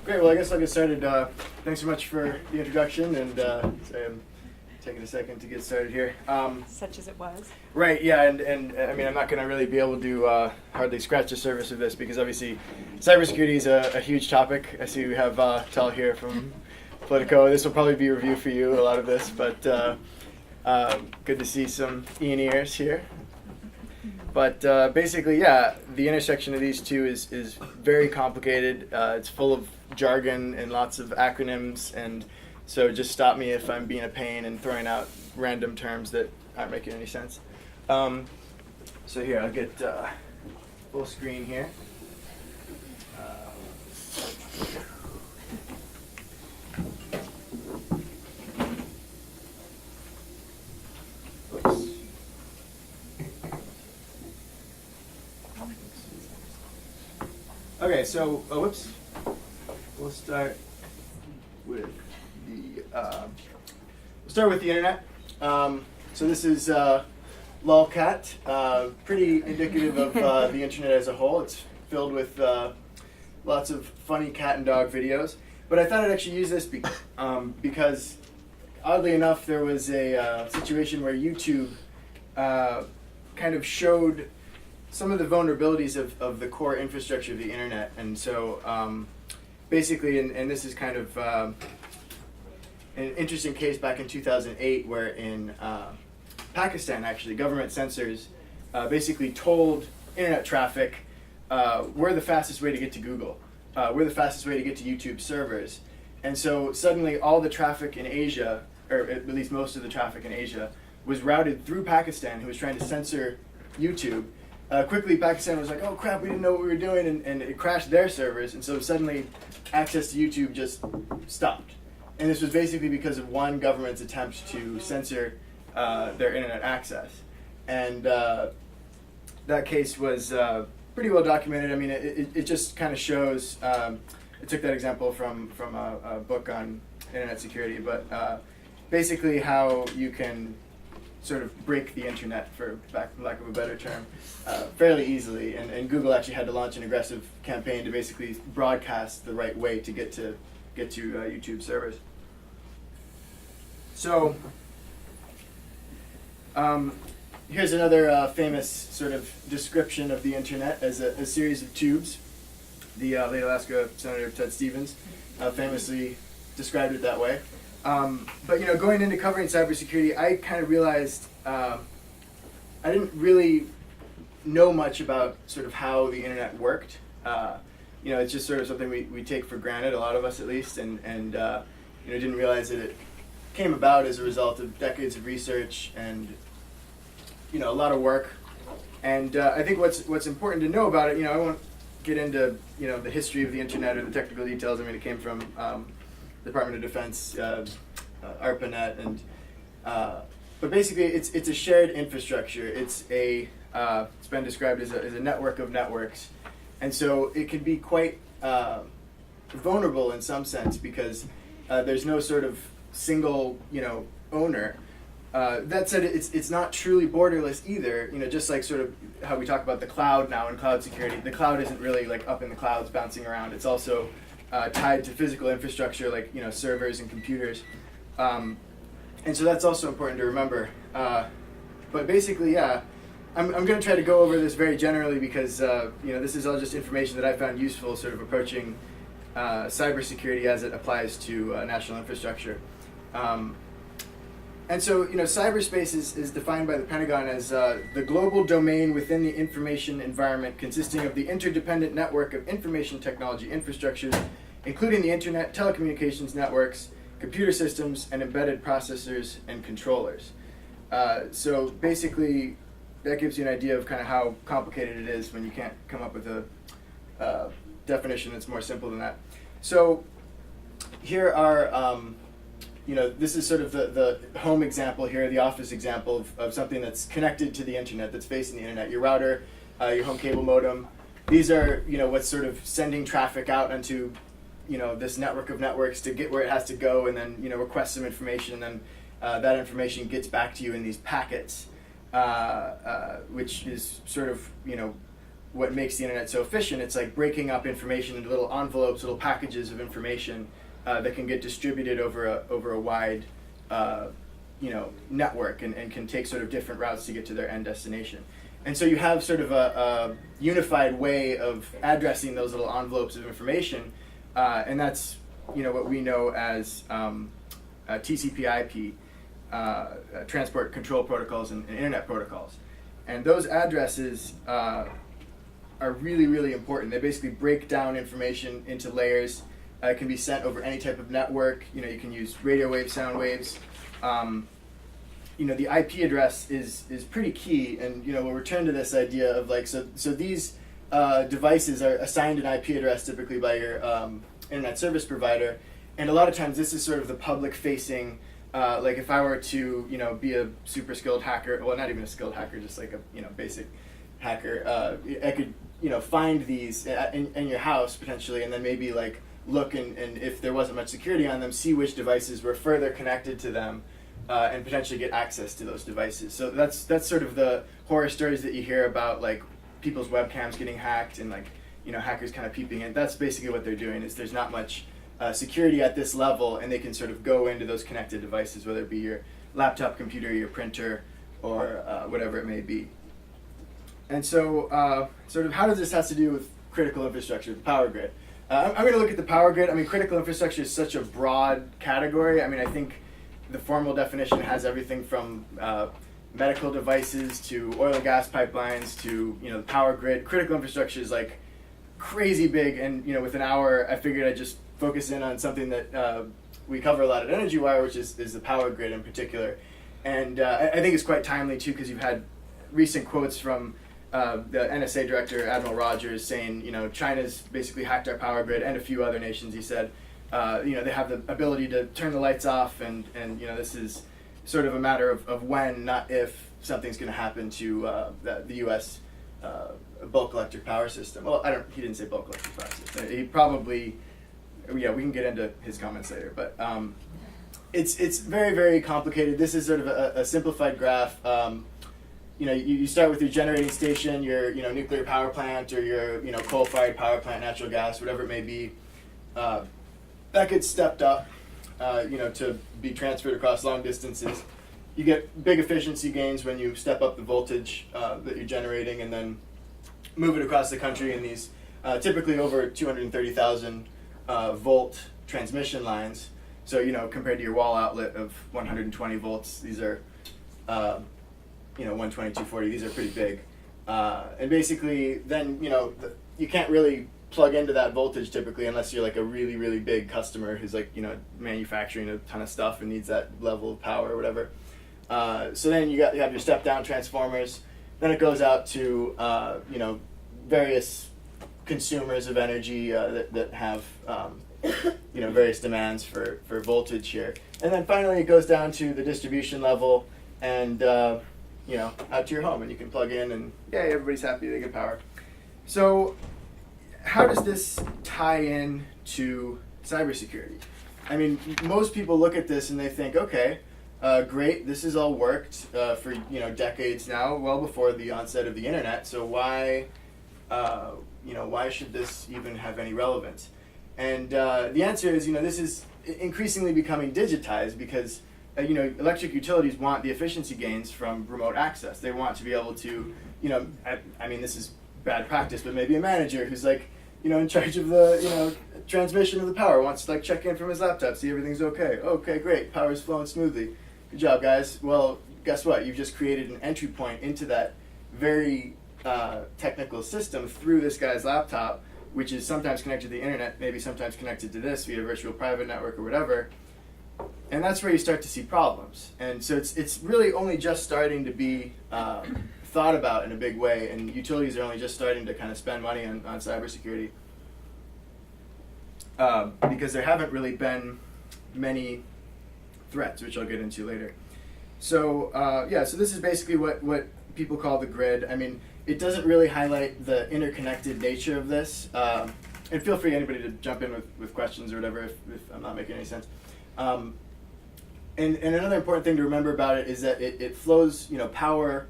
Great, well I guess I'll get started. Thanks so much for the introduction, and sorry I'm taking a second to get started here. Such as it was. Right, yeah, and I mean I'm not going to really be able to hardly scratch the surface of this because obviously cybersecurity is a huge topic. I see we have Tal here from Politico. This will probably be a review for you, a lot of this, but good to see some ears here. But basically, yeah, the intersection of these two is very complicated. It's full of jargon and lots of acronyms, and so just stop me if I'm being a pain and throwing out random terms that aren't making any sense. So here, I'll get full screen here. Oops. Okay, so whoops. We'll start with the internet. So this is lolcat, pretty indicative of the internet as a whole. It's filled with lots of funny cat and dog videos. But I thought I'd actually use this because, oddly enough, there was a situation where YouTube kind of showed some of the vulnerabilities of the core infrastructure of the internet. And so basically, and this is kind of an interesting case back in 2008 where in Pakistan, actually, government censors basically told internet traffic we're the fastest way to get to Google. We're the fastest way to get to YouTube servers. And so suddenly all the traffic in Asia, or at least most of the traffic in Asia, was routed through Pakistan, who was trying to censor YouTube. Quickly, Pakistan was like, oh crap, we didn't know what we were doing, and it crashed their servers, and so suddenly access to YouTube just stopped. And this was basically because of one government's attempt to censor their internet access. And that case was pretty well documented. I mean, it just kind of shows, it took that example from a book on internet security, but basically how you can sort of break the internet, for lack of a better term, fairly easily. And Google actually had to launch an aggressive campaign to basically broadcast the right way to get to YouTube servers. So here's another famous sort of description of the internet as a series of tubes. The late Alaska Senator Ted Stevens famously described it that way. But going into covering cybersecurity, I kind of realized I didn't really know much about sort of how the internet worked. It's just sort of something we take for granted, a lot of us at least, and didn't realize that it came about as a result of decades of research and a lot of work. And I think what's important to know about it, I won't get into the history of the internet or the technical details. I mean, it came from Department of Defense, ARPANET, and but basically it's a shared infrastructure. It's been described as a network of networks, and so it can be quite vulnerable in some sense because there's no sort of single owner. That said, it's not truly borderless either. Just like sort of how we talk about the cloud now in cloud security, the cloud isn't really like up in the clouds bouncing around. It's also tied to physical infrastructure like servers and computers, and so that's also important to remember. But basically, yeah, I'm going to try to go over this very generally because this is all just information that I found useful, sort of approaching cybersecurity as it applies to national infrastructure. And so, cyberspace is defined by the Pentagon as the global domain within the information environment consisting of the interdependent network of information technology infrastructures, including the internet, telecommunications networks, computer systems, and embedded processors and controllers. So basically, that gives you an idea of kind of how complicated it is when you can't come up with a definition that's more simple than that. So here are this is sort of the home example here, the office example of something that's connected to the internet, that's facing the internet. Your router, your home cable modem. These are, what's sort of sending traffic out onto, this network of networks to get where it has to go and then, request some information, and then that information gets back to you in these packets, which is sort of, what makes the internet so efficient. It's like breaking up information into little envelopes, little packages of information that can get distributed over a wide network and can take sort of different routes to get to their end destination. And so you have sort of a unified way of addressing those little envelopes of information, and that's what we know as TCP/IP, transport control protocols and internet protocols. And those addresses are really, really important. They basically break down information into layers. It can be sent over any type of network. You can use radio waves, sound waves. The IP address is pretty key, and we'll return to this idea of so these devices are assigned an IP address typically by your internet service provider, and a lot of times this is sort of the public-facing. Like if I were to be a super skilled hacker, well, not even a skilled hacker, just like a basic hacker, I could find these in your house potentially, and then maybe like look and if there wasn't much security on them, see which devices were further connected to them. And potentially get access to those devices. So that's sort of the horror stories that you hear about, like people's webcams getting hacked and hackers kind of peeping in. That's basically what they're doing. Is there's not much security at this level, and they can sort of go into those connected devices, whether it be your laptop computer, your printer, or whatever it may be. And so sort of how does this have to do with critical infrastructure, the power grid? I'm going to look at the power grid. I mean, critical infrastructure is such a broad category. I mean, I think the formal definition has everything from medical devices to oil and gas pipelines to the power grid. Critical infrastructure is like crazy big, and with an hour, I figured I'd just focus in on something that we cover a lot at EnergyWire, which is the power grid in particular. And I think it's quite timely too, because you've had recent quotes from the NSA director Admiral Rogers saying, China's basically hacked our power grid, and a few other nations. He said. They have the ability to turn the lights off, and this is sort of a matter of when, not if, something's going to happen to the U.S. Bulk electric power system. Well, he didn't say bulk electric power system. He probably, we can get into his comments later, but it's very, very complicated. This is sort of a simplified graph. You start with your generating station, your nuclear power plant, or your coal-fired power plant, natural gas, whatever it may be. That gets stepped up, to be transferred across long distances. You get big efficiency gains when you step up the voltage that you're generating, and then move it across the country in these typically over 230,000 volt transmission lines. So compared to your wall outlet of 120 volts, these are 120, 240. These are pretty big, and basically then you can't really plug into that voltage typically unless you're like a really, really big customer who's like manufacturing a ton of stuff and needs that level of power or whatever. So then you have your step down transformers. Then it goes out to various consumers of energy that have various demands for voltage here. And then finally it goes down to the distribution level and out to your home, and you can plug in and yay, everybody's happy, they get power. So how does this tie in to cybersecurity? I mean, most people look at this and they think, okay, great, this has all worked for decades now, well before the onset of the internet. So why should this even have any relevance? And the answer is, this is increasingly becoming digitized because electric utilities want the efficiency gains from remote access. They want to be able to, I mean, this is bad practice, but maybe a manager who's like, in charge of the, transmission of the power wants to check in from his laptop, see everything's okay. Okay, great, power's flowing smoothly. Good job, guys. Well, guess what? You've just created an entry point into that very technical system through this guy's laptop, which is sometimes connected to the internet, maybe sometimes connected to this via virtual private network or whatever. And that's where you start to see problems. And so it's really only just starting to be thought about in a big way, and utilities are only just starting to kind of spend money on cybersecurity because there haven't really been many threats, which I'll get into later. So so this is basically what people call the grid. I mean, it doesn't really highlight the interconnected nature of this, and feel free anybody to jump in with questions or whatever if I'm not making any sense. And another important thing to remember about it is that it flows, power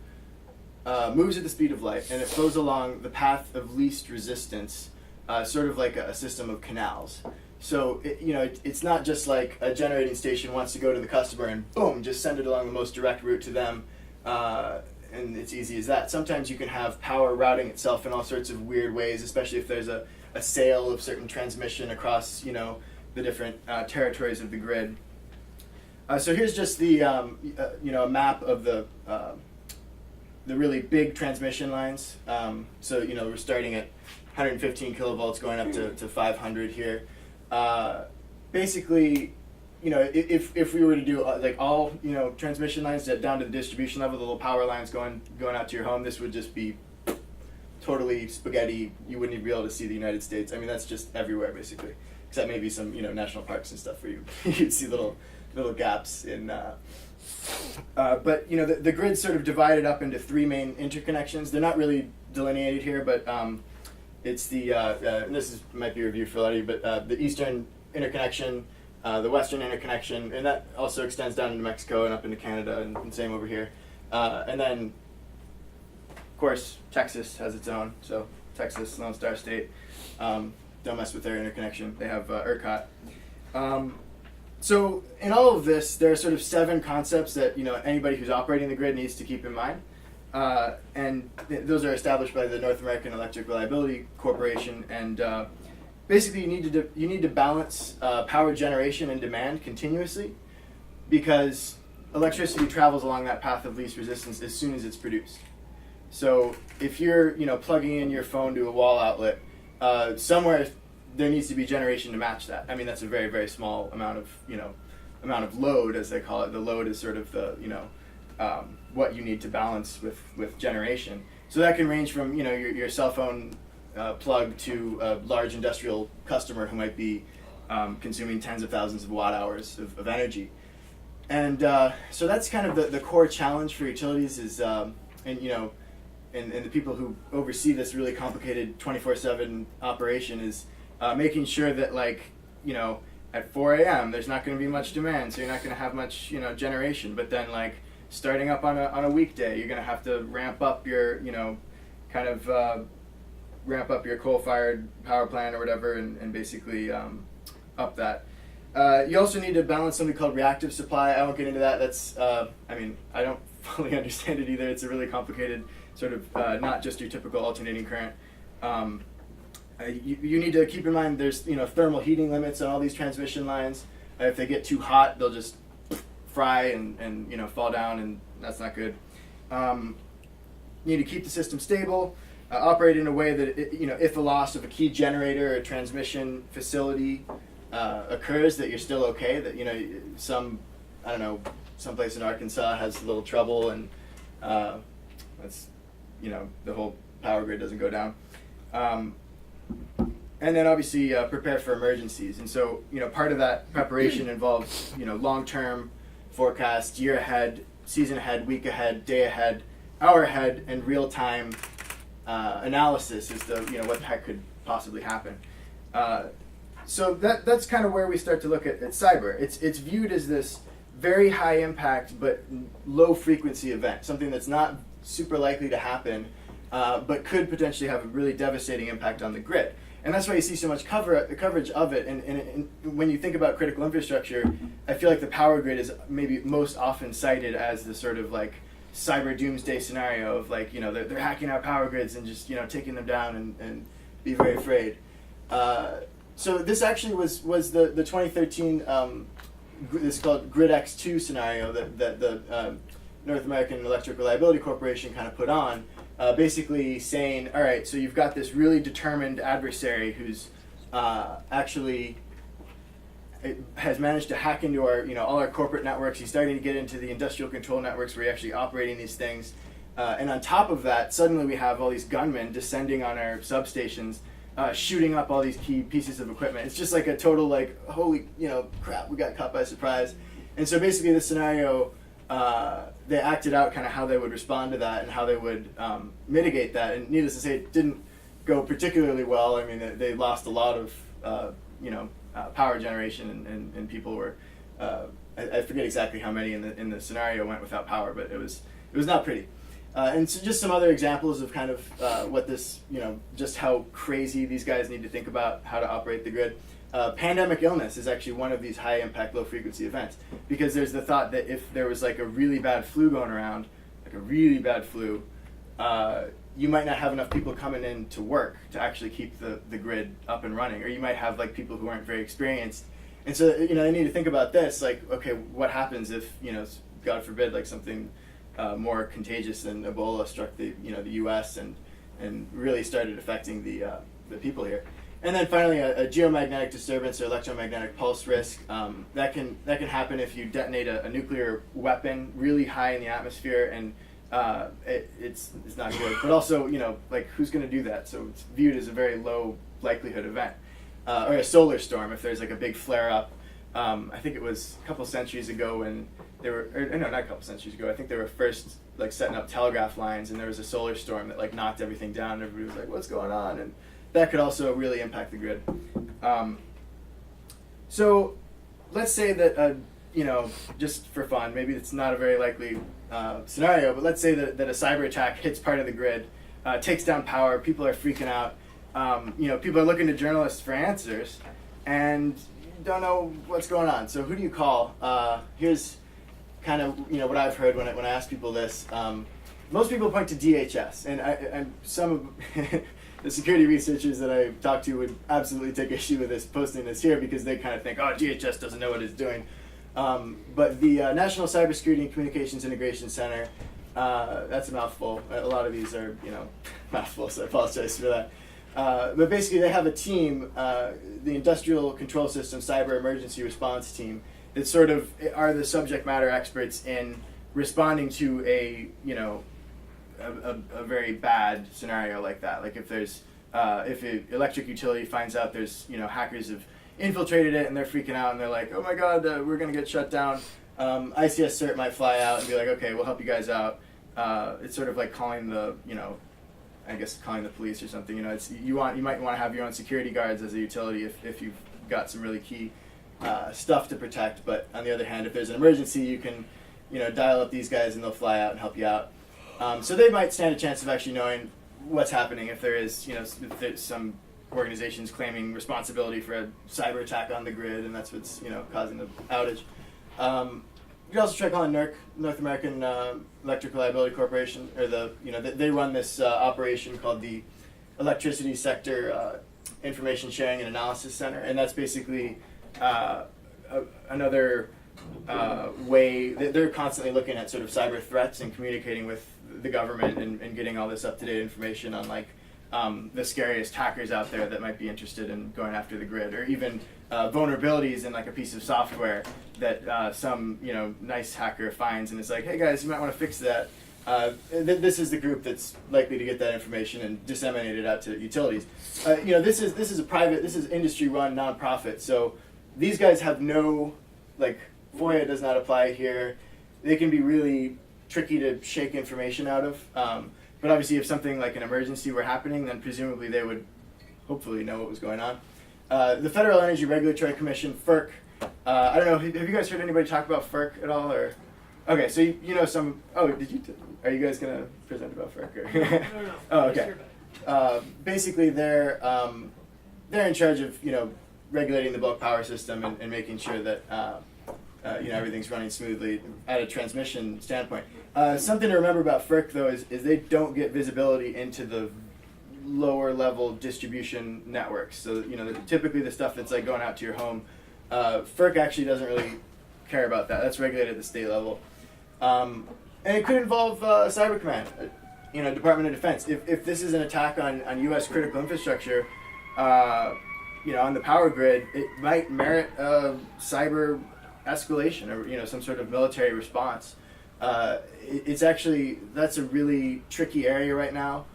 moves at the speed of light, and it flows along the path of least resistance, sort of like a system of canals. So it's not just like a generating station wants to go to the customer and boom, just send it along the most direct route to them, and it's easy as that. Sometimes you can have power routing itself in all sorts of weird ways, especially if there's a sale of certain transmission across the different territories of the grid. So here's just the a map of the really big transmission lines. So we're starting at 115 kilovolts going up to 500 here. Basically, if we were to do like all transmission lines down to the distribution level, the little power lines going out to your home, this would just be totally spaghetti. You wouldn't even be able to see the United States. I mean, that's just everywhere basically, except maybe some national parks and stuff where you'd see little gaps in. But the grid's sort of divided up into three main interconnections. They're not really delineated here, but it's the this might be a review for a lot of you, but the Eastern interconnection, the Western interconnection, and that also extends down into Mexico and up into Canada, and same over here. And then, of course, Texas has its own. So Texas, Lone Star State, don't mess with their interconnection. They have ERCOT. So in all of this, there are sort of 7 concepts that anybody who's operating the grid needs to keep in mind. And those are established by the North American Electric Reliability Corporation, and basically you need to balance power generation and demand continuously, because electricity travels along that path of least resistance as soon as it's produced. So if you're plugging in your phone to a wall outlet, somewhere there needs to be generation to match that. I mean, that's a very, very small amount of load, as they call it. The load is sort of the what you need to balance with generation. So that can range from your cell phone plug to a large industrial customer who might be consuming tens of thousands of watt hours of energy. And so that's kind of the core challenge for utilities is, and the people who oversee this really complicated 24/7 operation is making sure that at 4 a.m. there's not going to be much demand, so you're not going to have much generation. But then starting up on a weekday, you're going to have to ramp up your ramp up your coal-fired power plant or whatever, and basically up that. You also need to balance something called reactive supply. I won't get into that. That's I don't fully understand it either. It's a really complicated sort of not just your typical alternating current. You need to keep in mind there's thermal heating limits on all these transmission lines. If they get too hot, they'll just fry and fall down, and that's not good. You need to keep the system stable, operate in a way that if a loss of a key generator or transmission facility occurs, that you're still okay. That someplace in Arkansas has a little trouble, and that's the whole power grid doesn't go down. And then obviously prepare for emergencies. And so, part of that preparation involves, long-term forecast, year ahead, season ahead, week ahead, day ahead, hour ahead, and real-time analysis as to, what the heck could possibly happen. So that's kind of where we start to look at cyber. It's viewed as this very high impact but low frequency event, something that's not super likely to happen, but could potentially have a really devastating impact on the grid. And that's why you see so much coverage of it. And when you think about critical infrastructure, I feel like the power grid is maybe most often cited as the sort of cyber doomsday scenario of they're hacking our power grids and just taking them down and be very afraid. So this actually was the 2013 this is called Grid X2 scenario that the North American Electric Reliability Corporation kind of put on. Basically saying, all right, so you've got this really determined adversary who's actually has managed to hack into our, all our corporate networks. He's starting to get into the industrial control networks where you're actually operating these things. And on top of that, suddenly we have all these gunmen descending on our substations, shooting up all these key pieces of equipment. It's just like a total holy, crap, we got caught by surprise. And so basically the scenario, they acted out kind of how they would respond to that and how they would mitigate that. And needless to say, it didn't go particularly well. I mean, they lost a lot of, power generation, and people were, I forget exactly how many in the scenario went without power, but it was not pretty. And so just some other examples of kind of what this, just how crazy these guys need to think about how to operate the grid. Pandemic illness is actually one of these high impact, low frequency events, because there's the thought that if there was like a really bad flu going around, like a really bad flu, you might not have enough people coming in to work to actually keep the grid up and running, or you might have like people who aren't very experienced. And so, they need to think about this, like, okay, what happens if, God forbid, like something more contagious than Ebola struck the U.S. and really started affecting the people here. And then finally, a geomagnetic disturbance or electromagnetic pulse risk. That can happen if you detonate a nuclear weapon really high in the atmosphere, and it's not good. But also, like, who's going to do that? So it's viewed as a very low likelihood event. Or a solar storm, if there's like a big flare-up. I think it was a couple centuries ago when they were, no, not a couple centuries ago, I think they were first like setting up telegraph lines, and there was a solar storm that like knocked everything down, and everybody was like, what's going on? And that could also really impact the grid. So let's say that, just for fun, maybe it's not a very likely scenario, but let's say that a cyber attack hits part of the grid, takes down power, people are freaking out. People are looking to journalists for answers and don't know what's going on. So who do you call? Here's kind of what I've heard when I ask people this. Most people point to DHS, and some of the security researchers that I talked to would absolutely take issue with this, posting this here, because they kind of think, oh, DHS doesn't know what it's doing. But the National Cybersecurity and Communications Integration Center, that's a mouthful. A lot of these are, mouthfuls, so I apologize for that. But basically, they have a team, the Industrial Control System Cyber Emergency Response Team, that sort of are the subject matter experts in responding to a very bad scenario like that. Like if there's if an electric utility finds out there's hackers have infiltrated it and they're freaking out and they're like, oh my God, we're gonna get shut down. ICS CERT might fly out and be like, okay, we'll help you guys out. It's sort of like calling the calling the police or something. You might want to have your own security guards as a utility if you've got some really key stuff to protect. But on the other hand, if there's an emergency, you can dial up these guys and they'll fly out and help you out. So they might stand a chance of actually knowing what's happening if there is if there's some organizations claiming responsibility for a cyber attack on the grid, and that's what's causing the outage. You can also try calling NERC, North American Electric Reliability Corporation, or they run this operation called the Electricity Sector Information Sharing and Analysis Center, and that's basically another way. They're constantly looking at sort of cyber threats and communicating with the government and getting all this up-to-date information on like the scariest hackers out there that might be interested in going after the grid, or even vulnerabilities in like a piece of software that some nice hacker finds and is like, hey guys, you might want to fix that. This is the group that's likely to get that information and disseminate it out to utilities. This is industry-run nonprofit, so these guys have no, like, FOIA does not apply here. They can be really tricky to shake information out of. But obviously, if something like an emergency were happening, then presumably they would hopefully know what was going on. The Federal Energy Regulatory Commission, FERC. I don't know. Have you guys heard anybody talk about FERC at all? Or okay, so you know some. Oh, did you? Are you guys gonna present about FERC? Or? No. Oh, okay. Basically, they're in charge of regulating the bulk power system and making sure that everything's running smoothly at a transmission standpoint. Something to remember about FERC though is they don't get visibility into the lower level distribution networks. So typically the stuff that's like going out to your home, FERC actually doesn't really care about that. That's regulated at the state level, and it could involve Cyber Command, Department of Defense. If this is an attack on U.S. critical infrastructure, on the power grid, it might merit cyber escalation or some sort of military response. It's actually, that's a really tricky area right now.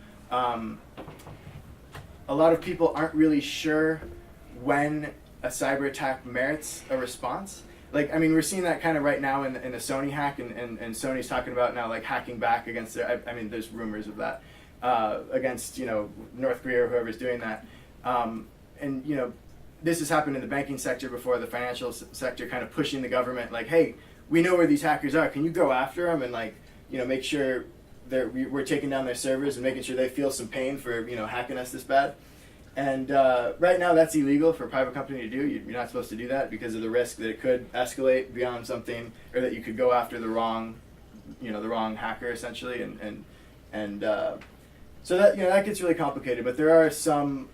A lot of people aren't really sure when a cyber attack merits a response. Like, I mean, we're seeing that kind of right now in the Sony hack, and Sony's talking about now like hacking back against their, I mean, there's rumors of that, against, North Korea or whoever's doing that. This has happened in the banking sector before, the financial sector kind of pushing the government like, hey, we know where these hackers are. Can you go after them and make sure we're taking down their servers and making sure they feel some pain for hacking us this bad. And right now that's illegal for a private company to do. You're not supposed to do that because of the risk that it could escalate beyond something, or that you could go after the wrong hacker essentially, and so that that gets really complicated. But there are some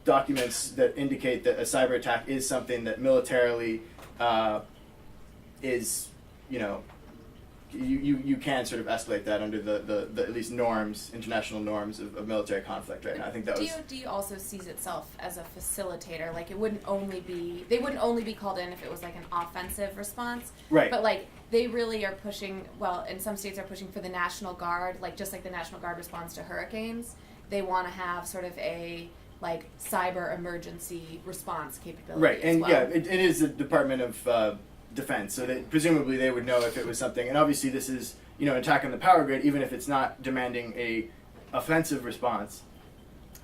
documents that indicate that a cyber attack is something that militarily is you can sort of escalate that under the at least norms, international norms of military conflict right now. I think that DoD also sees itself as a facilitator. Like they wouldn't only be called in if it was like an offensive response. Right. But like they really are pushing, well, and some states are pushing for the National Guard, like just like the National Guard responds to hurricanes. They want to have sort of a like cyber emergency response capability. Right, and well. yeah, it is the Department of Defense, so presumably they would know if it was something. And obviously, this is an attack on the power grid, even if it's not demanding a offensive response.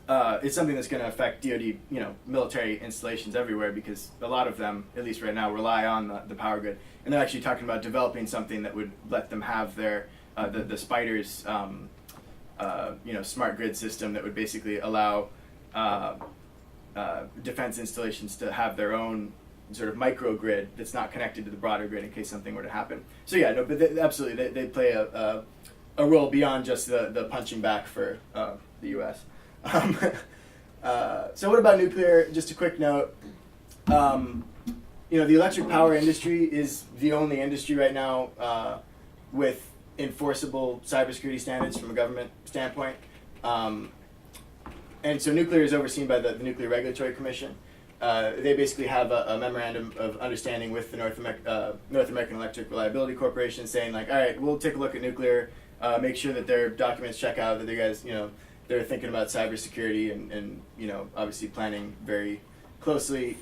It's something that's going to affect DoD, military installations everywhere, because a lot of them, at least right now, rely on the power grid. And they're actually talking about developing something that would let them have their the Spiders, smart grid system that would basically allow defense installations to have their own sort of microgrid that's not connected to the broader grid in case something were to happen. So yeah, no, but absolutely, they play a role beyond just the punching back for the U.S. So what about nuclear? Just a quick note. The electric power industry is the only industry right now with enforceable cybersecurity standards from a government standpoint. And so nuclear is overseen by the Nuclear Regulatory Commission. They basically have a memorandum of understanding with the North American Electric Reliability Corporation, saying like, all right, we'll take a look at nuclear, make sure that their documents check out, that they guys, they're thinking about cybersecurity and obviously planning very closely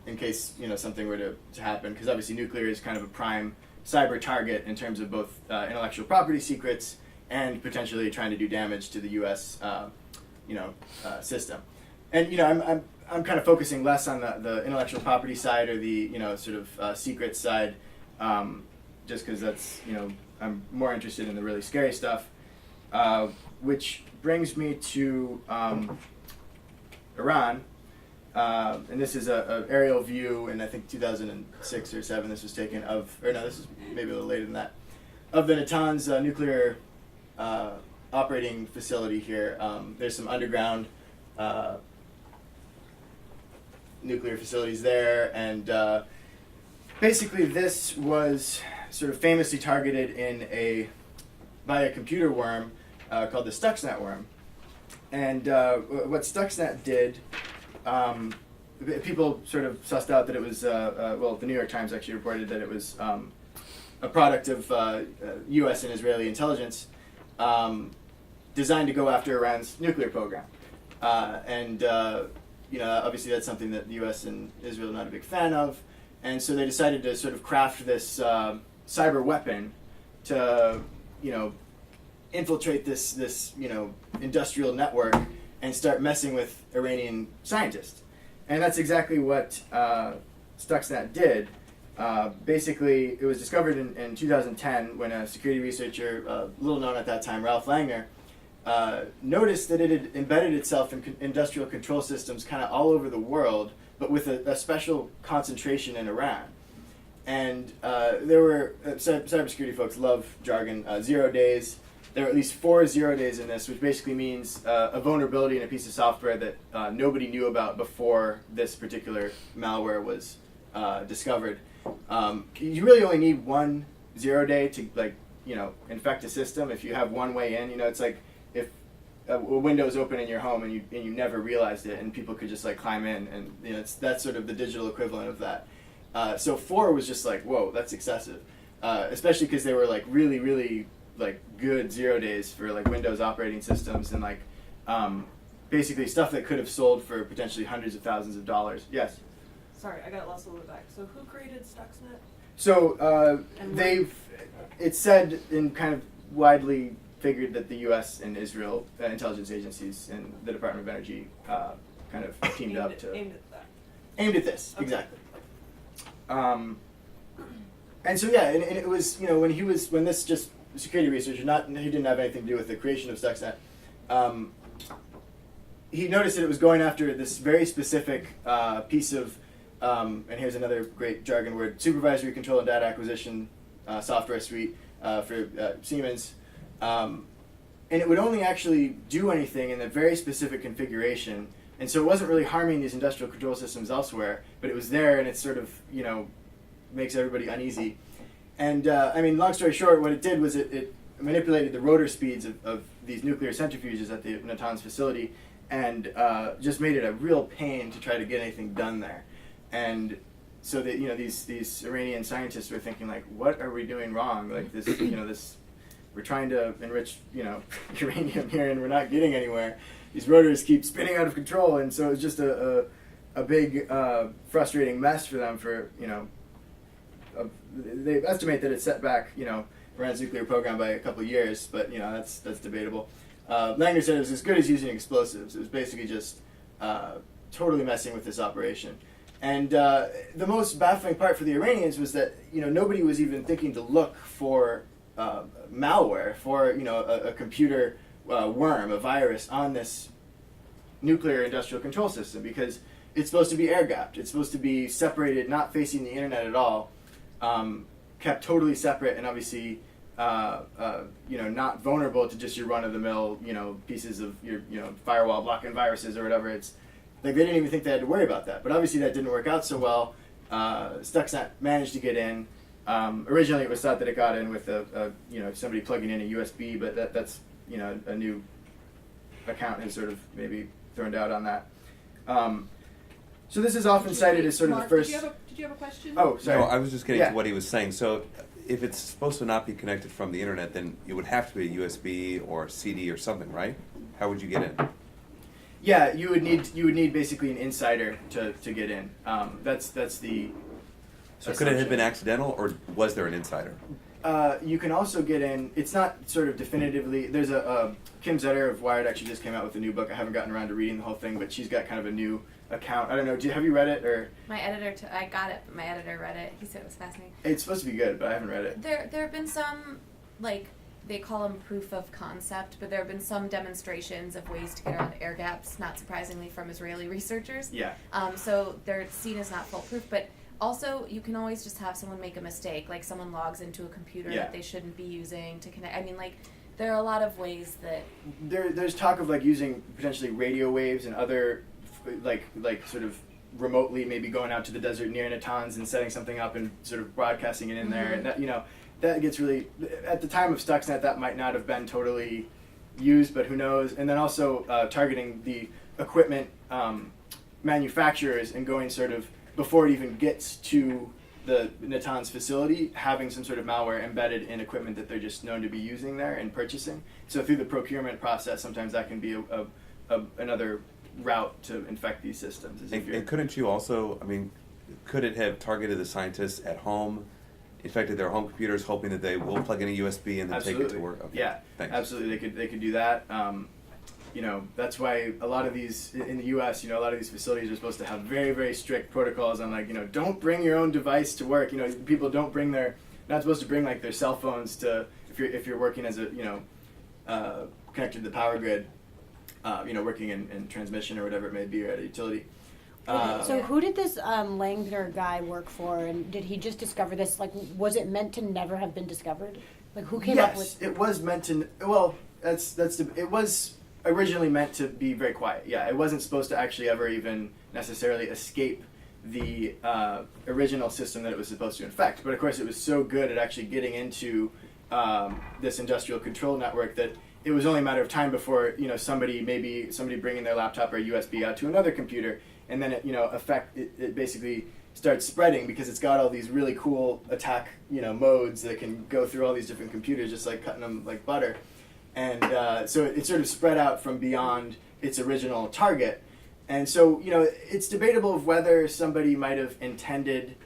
in case something were to happen, because obviously nuclear is kind of a prime cyber target in terms of both intellectual property secrets and potentially trying to do damage to the U.S. System. And I'm kind of focusing less on the intellectual property side or the sort of secret side, just because that's I'm more interested in the really scary stuff, which brings me to Iran, and this is a aerial view in I think 2006 or 7 this was taken this is maybe a little later than that, of the Natanz nuclear operating facility here. There's some underground nuclear facilities there, and basically this was sort of famously targeted by a computer worm called the Stuxnet worm. And what Stuxnet did, people sort of sussed out that it was, the New York Times actually reported that it was a product of U.S. and Israeli intelligence designed to go after Iran's nuclear program. Obviously that's something that the U.S. and Israel are not a big fan of, and so they decided to sort of craft this cyber weapon to, infiltrate this industrial network and start messing with Iranian scientists. And that's exactly what Stuxnet did. Basically, it was discovered in 2010 when a security researcher, little known at that time, Ralph Langner, noticed that it had embedded itself in industrial control systems kind of all over the world, but with a special concentration in Iran. And there were, cybersecurity folks love jargon, 0 days. There were at least 4 0 days in this, which basically means a vulnerability in a piece of software that nobody knew about before this particular malware was discovered. You really only need 1 0 day to infect a system. If you have one way in, it's like if a window's open in your home and you never realized it, and people could just climb in, and that's sort of the digital equivalent of that. So 4 was just like, whoa, that's excessive, especially because they were really, really good 0 days for Windows operating systems and basically stuff that could have sold for potentially hundreds of thousands of dollars. Yes. Sorry, I got lost a little bit back. So who created Stuxnet? So it's said and kind of widely figured that the U.S. and Israel intelligence agencies and the Department of Energy kind of teamed up to aimed at that. Aimed at this, okay. Exactly. And so yeah, and it was when this just security researcher, he didn't have anything to do with the creation of Stuxnet. He noticed that it was going after this very specific piece of, and here's another great jargon word, supervisory control and data acquisition software suite for Siemens. And it would only actually do anything in a very specific configuration. And so it wasn't really harming these industrial control systems elsewhere, but it was there, and it sort of, makes everybody uneasy. And long story short, what it did was it manipulated the rotor speeds of these nuclear centrifuges at the Natanz facility, and just made it a real pain to try to get anything done there. And so that these Iranian scientists were thinking, like, what are we doing wrong? Like this, we're trying to enrich uranium here, and we're not getting anywhere. These rotors keep spinning out of control, and so it's just a big frustrating mess for them. They estimate that it set back Iran's nuclear program by a couple of years, but that's debatable. Langner said it was as good as using explosives. It was basically just totally messing with this operation. And the most baffling part for the Iranians was that nobody was even thinking to look for malware, for a computer worm, a virus on this nuclear industrial control system, because it's supposed to be air gapped. It's supposed to be separated, not facing the internet at all, kept totally separate, and obviously not vulnerable to just your run-of-the-mill pieces of your firewall blocking viruses or whatever. It's like they didn't even think they had to worry about that. But obviously that didn't work out so well. Stuxnet managed to get in. Originally it was thought that it got in with somebody plugging in a USB, but that's a new account has sort of maybe thrown out on that. So this is often cited as sort of Mark, the first. Did you have a question? Oh, sorry. No, I was just getting Yeah. to what he was saying. So if it's supposed to not be connected from the internet, then it would have to be a USB or a CD or something, right? How would you get in? Yeah, you would need basically an insider to get in. That's the. So could it have been assumption. accidental, or was there an insider? You can also get in. It's not sort of definitively. There's a Kim Zetter of Wired actually just came out with a new book. I haven't gotten around to reading the whole thing, but she's got kind of a new account. I don't know. Have you read it or? My editor, I got it, but my editor read it. He said it was fascinating. It's supposed to be good, but I haven't read it. There have been some, they call them proof of concept, but there have been some demonstrations of ways to get around air gaps, not surprisingly from Israeli researchers. Yeah. So they're seen as not foolproof, but also you can always just have someone make a mistake, like someone logs into a computer Yeah. that they shouldn't be using to connect. There are a lot of ways that... There's talk of using potentially radio waves and other like sort of remotely maybe going out to the desert near Natanz and setting something up and sort of broadcasting it in there, and that gets really, at the time of Stuxnet, that might not have been totally used, but who knows. And then also targeting the equipment manufacturers and going sort of before it even gets to the Natanz facility, having some sort of malware embedded in equipment that they're just known to be using there and purchasing. So through the procurement process, sometimes that can be another route to infect these systems. And couldn't you also, could it have targeted the scientists at home, infected their home computers, hoping that they will plug in a USB and then Absolutely. take it to work? Okay. Yeah, Thanks. absolutely. They could do that. That's why a lot of these in the U.S. A lot of these facilities are supposed to have very, very strict protocols on don't bring your own device to work. People not supposed to bring their cell phones to if you're working as connected to the power grid. Working in transmission or whatever it may be, or at a utility. So who did this Langner guy work for, and did he just discover this? Was it meant to never have been discovered? Who came up with? Yes, it was meant to. Well, it was originally meant to be very quiet. Yeah, it wasn't supposed to actually ever even necessarily escape the original system that it was supposed to infect. But of course, it was so good at actually getting into this industrial control network that it was only a matter of time before somebody bringing their laptop or USB out to another computer, and then it basically starts spreading because it's got all these really cool attack modes that can go through all these different computers, just like cutting them like butter, and so it sort of spread out from beyond its original target, and so it's debatable of whether somebody might have intended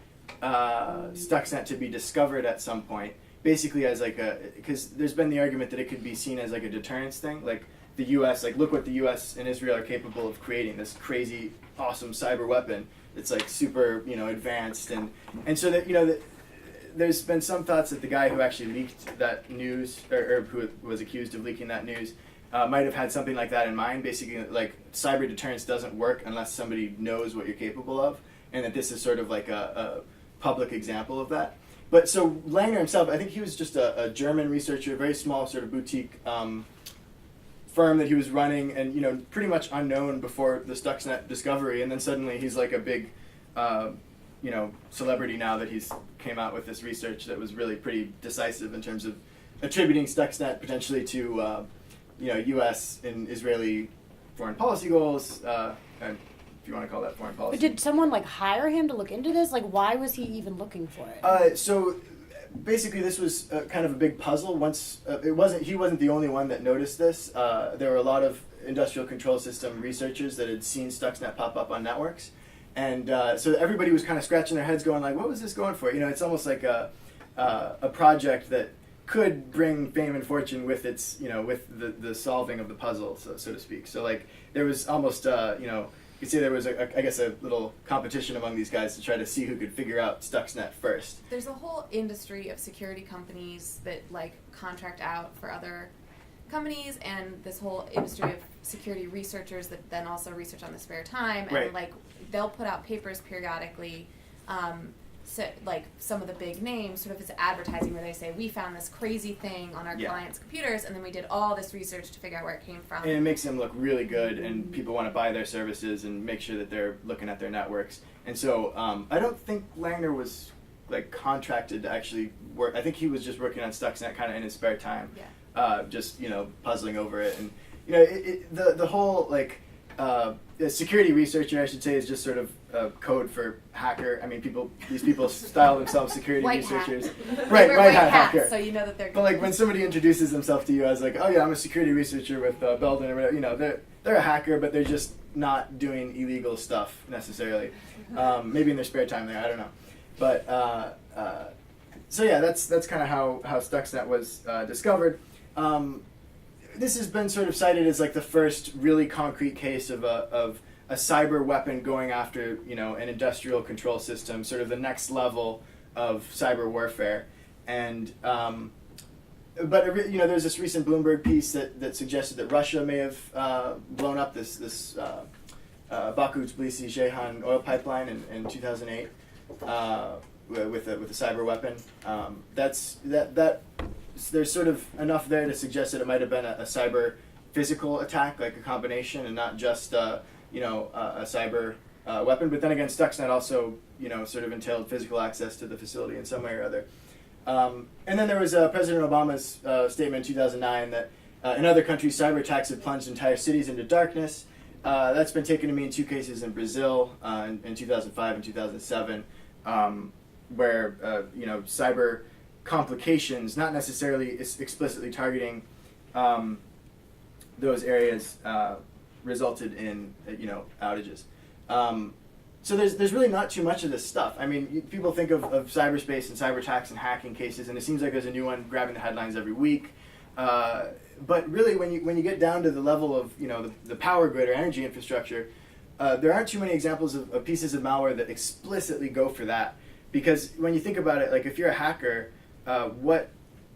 Stuxnet to be discovered at some point. Basically as because there's been the argument that it could be seen as a deterrence thing, the U.S., look what the U.S. and Israel are capable of creating, this crazy, awesome cyber weapon that's super, advanced, and so that, there's been some thoughts that the guy who actually leaked that news, or who was accused of leaking that news, might have had something like that in mind. Basically, like cyber deterrence doesn't work unless somebody knows what you're capable of, and that this is sort of like a public example of that. But so Langner himself, I think he was just a German researcher, a very small sort of boutique firm that he was running, and pretty much unknown before the Stuxnet discovery, and then suddenly he's like a big celebrity now that he's came out with this research that was really pretty decisive in terms of attributing Stuxnet potentially to U.S. and Israeli foreign policy goals, and if you want to call that foreign policy. But did someone hire him to look into this? Why was he even looking for it? So basically, this was kind of a big puzzle. Once he wasn't the only one that noticed this. There were a lot of industrial control system researchers that had seen Stuxnet pop up on networks. And so everybody was kind of scratching their heads going like, what was this going for? It's almost like a project that could bring fame and fortune with its, with the solving of the puzzle, so to speak. So there was almost, you could say there was, I guess, a little competition among these guys to try to see who could figure out Stuxnet first. There's a whole industry of security companies that contract out for other companies, and this whole industry of security researchers that then also research on the spare time, and Right. they'll put out papers periodically, so some of the big names sort of as advertising, where they say we found this crazy thing on our Yeah. clients' computers, and then we did all this research to figure out where it came from. And it makes them look really good, and people want to buy their services and make sure that they're looking at their networks. And so I don't think Langner was contracted to actually work. I think he was just working on Stuxnet kind of in his spare time. Yeah. Just puzzling over it, and the whole a security researcher, I should say, is just sort of code for hacker. I mean, these people style themselves security White hat. researchers, They right? wear White hat hats, hacker. so you know that they're. But when somebody introduces themselves to you as oh yeah, I'm a security researcher with Belden or whatever, they're a hacker, but they're just not doing illegal stuff necessarily. Maybe in their spare time, I don't know. But so yeah, that's kind of how Stuxnet was discovered. This has been sort of cited as the first really concrete case of a cyber weapon going after an industrial control system, sort of the next level of cyber warfare. And but there's this recent Bloomberg piece that suggested that Russia may have blown up this Baku-Tbilisi-Ceyhan oil pipeline in 2008 with a cyber weapon. There's sort of enough there to suggest that it might have been a cyber physical attack, a combination, and not just a cyber weapon. But then again, Stuxnet also sort of entailed physical access to the facility in some way or other. And then there was President Obama's statement in 2009 that in other countries, cyber attacks have plunged entire cities into darkness. That's been taken to mean two cases in Brazil in 2005 and 2007, where cyber complications, not necessarily explicitly targeting those areas, resulted in outages. So there's really not too much of this stuff. I mean, people think of cyberspace and cyber attacks and hacking cases, and it seems like there's a new one grabbing the headlines every week. But really, when you get down to the level of the power grid or energy infrastructure, there aren't too many examples of pieces of malware that explicitly go for that. Because when you think about it, if you're a hacker,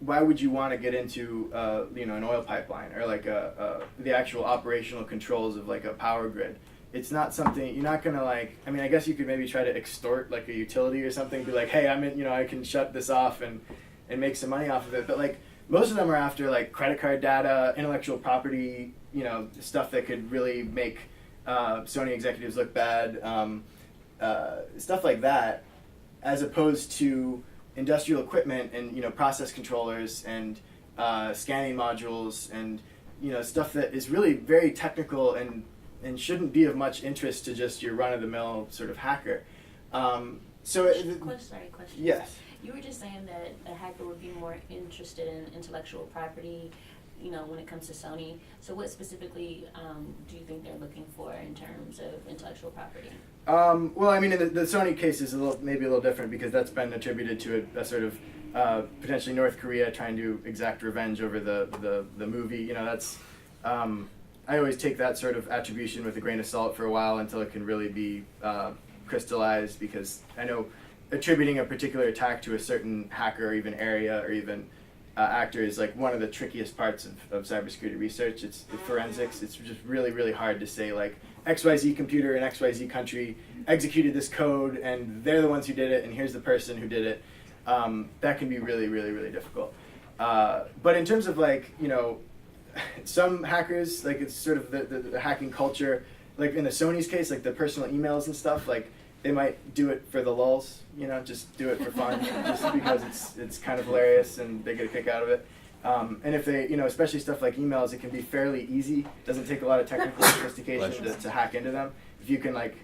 why would you want to get into an oil pipeline or the actual operational controls of a power grid? It's not something you're not gonna I mean, I guess you could maybe try to extort a utility or something, be hey, I'm in, I can shut this off and make some money off of it. But most of them are after credit card data, intellectual property, stuff that could really make Sony executives look bad, stuff like that, as opposed to industrial equipment and process controllers and scanning modules and stuff that is really very technical and shouldn't be of much interest to just your run-of-the-mill sort of hacker. Question. Yes. You were just saying that a hacker would be more interested in intellectual property, when it comes to Sony. So what specifically do you think they're looking for in terms of intellectual property? Well, I mean, in the Sony case is maybe a little different because that's been attributed to a sort of potentially North Korea trying to exact revenge over the movie. That's I always take that sort of attribution with a grain of salt for a while until it can really be crystallized, because I know attributing a particular attack to a certain hacker or even area or even actor is like one of the trickiest parts of cybersecurity research. It's the forensics. It's just really, really hard to say like XYZ computer in XYZ country executed this code and they're the ones who did it and here's the person who did it. That can be really, really, really difficult. But in terms of like, you know, some hackers, like it's sort of the hacking culture, like in the Sony's case, like the personal emails and stuff, like they might do it for the lulz, you know, just do it for fun, just because it's kind of hilarious and they get a kick out of it. And if they, you know, especially stuff like emails, it can be fairly easy. It doesn't take a lot of technical sophistication to hack into them. If you can, like,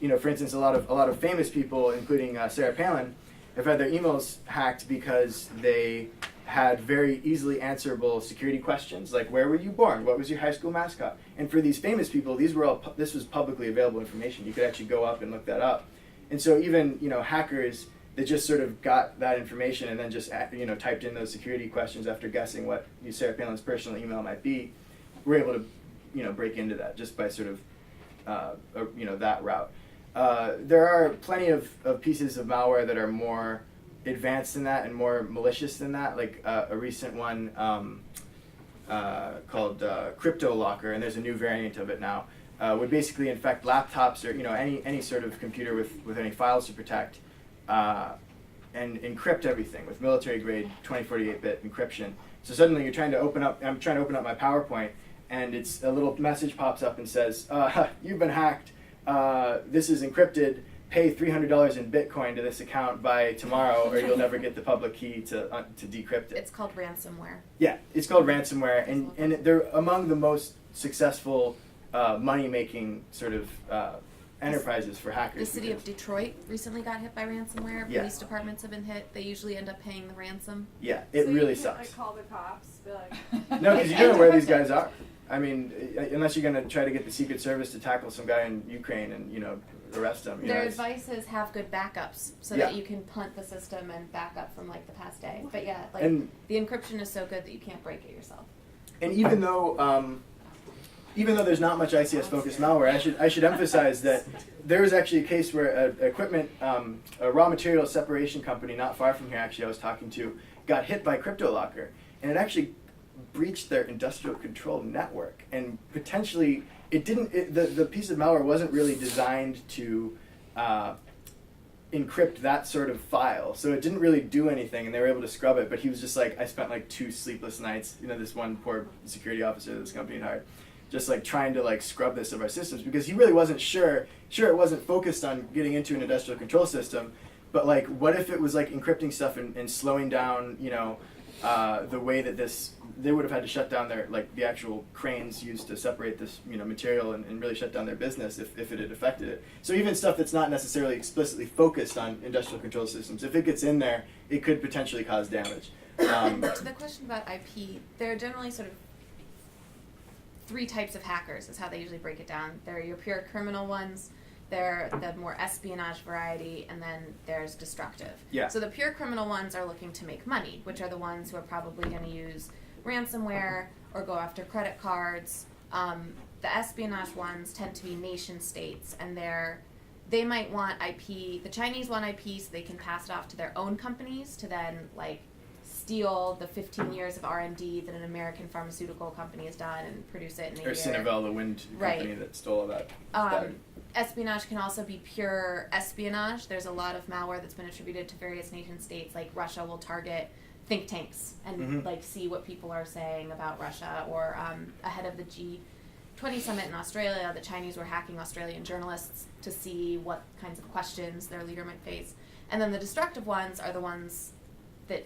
you know, for instance, a lot of famous people, including Sarah Palin, have had their emails hacked because they had very easily answerable security questions, like where were you born, what was your high school mascot, and for these famous people, this was publicly available information. You could actually go up and look that up, and so even, you know, hackers that just sort of got that information and then just, you know, typed in those security questions after guessing what Sarah Palin's personal email might be, were able to, you know, break into that just by sort of you know, that route. There are plenty of pieces of malware that are more advanced than that and more malicious than that, like a recent one called Crypto Locker, and there's a new variant of it now, would basically infect laptops or, you know, any sort of computer with any files to protect, and encrypt everything with military grade 2048-bit encryption. So suddenly I'm trying to open up my PowerPoint, and it's a little message pops up and says, you've been hacked, this is encrypted, pay $300 in Bitcoin to this account by tomorrow, or you'll never get the public key to decrypt it. It's called ransomware. Yeah, it's called ransomware, and they're among the most successful money-making sort of enterprises for hackers. The city of Detroit recently got hit by ransomware. Yeah. Police departments have been hit. They usually end up paying the ransom. Yeah, it So really you can't, like, sucks. call the cops, be like, No, because you don't know where these guys are. I mean, unless you're going to try to get the Secret Service to tackle some guy in Ukraine and, you know, arrest him. You Their know, advice is have good backups so Yeah. that you can punt the system and back up from like the past day. But yeah, like And- the encryption is so good that you can't break it yourself. And even though there's not much ICS-focused malware, I should emphasize that there was actually a case where a raw material separation company not far from here, actually, I was talking to, got hit by Crypto Locker, and it actually breached their industrial control network, and potentially the piece of malware wasn't really designed to encrypt that sort of file, so it didn't really do anything, and they were able to scrub it. But he was just like, I spent like 2 sleepless nights, you know, this one poor security officer that this company had hired, just like trying to like scrub this of our systems, because he really wasn't sure it wasn't focused on getting into an industrial control system, but like what if it was like encrypting stuff and slowing down, you know, the way that they would have had to shut down their, like, the actual cranes used to separate this, you know, material and really shut down their business if it had affected it. So even stuff that's not necessarily explicitly focused on industrial control systems, if it gets in there, it could potentially cause damage. To the question about IP, there are generally sort of 3 types of hackers is how they usually break it down. There are your pure criminal ones, they're the more espionage variety, and then there's destructive. Yeah. So the pure criminal ones are looking to make money, which are the ones who are probably going to use ransomware or go after credit cards. The espionage ones tend to be nation states, and they might want IP. The Chinese want IP so they can pass it off to their own companies to then like steal the 15 years of R&D that an American pharmaceutical company has done and produce it in a year. Or Cinnavel, the wind company that stole all that. Espionage can also be pure espionage. There's a lot of malware that's been attributed to various nation states, like Russia will target think tanks and like see what people are saying about Russia, or ahead of the G20 summit in Australia, the Chinese were hacking Australian journalists to see what kinds of questions their leader might face. And then the destructive ones are the ones that